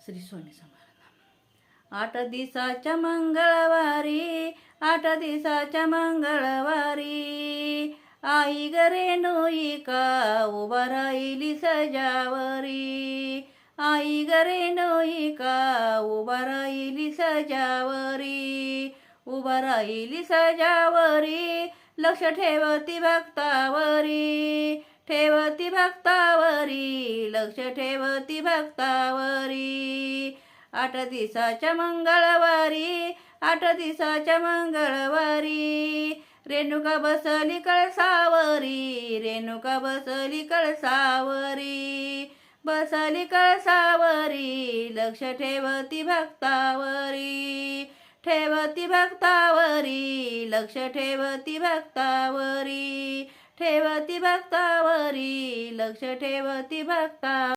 श्री स्वामी समर्थ. 8 दिवसाच्या मंगळवारी, 8 दिवसाच्या मंगळवारी, आई गरे नोईका उभा राहिली सजावरी. आई गरे नोईका उभा राहिली सजावरी. उभा राहिली सजावरी, लक्ष ठेवती भक्तावरी. ठेवती भक्तावरी, लक्ष ठेवती भक्तावरी. 8 दिवसाच्या मंगळवारी, 8 दिवसाच्या मंगळवारी, रेणुका बसली कळसावरी. रेणुका बसली कळसावरी. बसली कळसावरी, लक्ष ठेवती भक्तावरी. ठेवती भक्तावरी, लक्ष ठेवती भक्तावरी. ठेवती भक्तावरी, लक्ष ठेवती भक्ता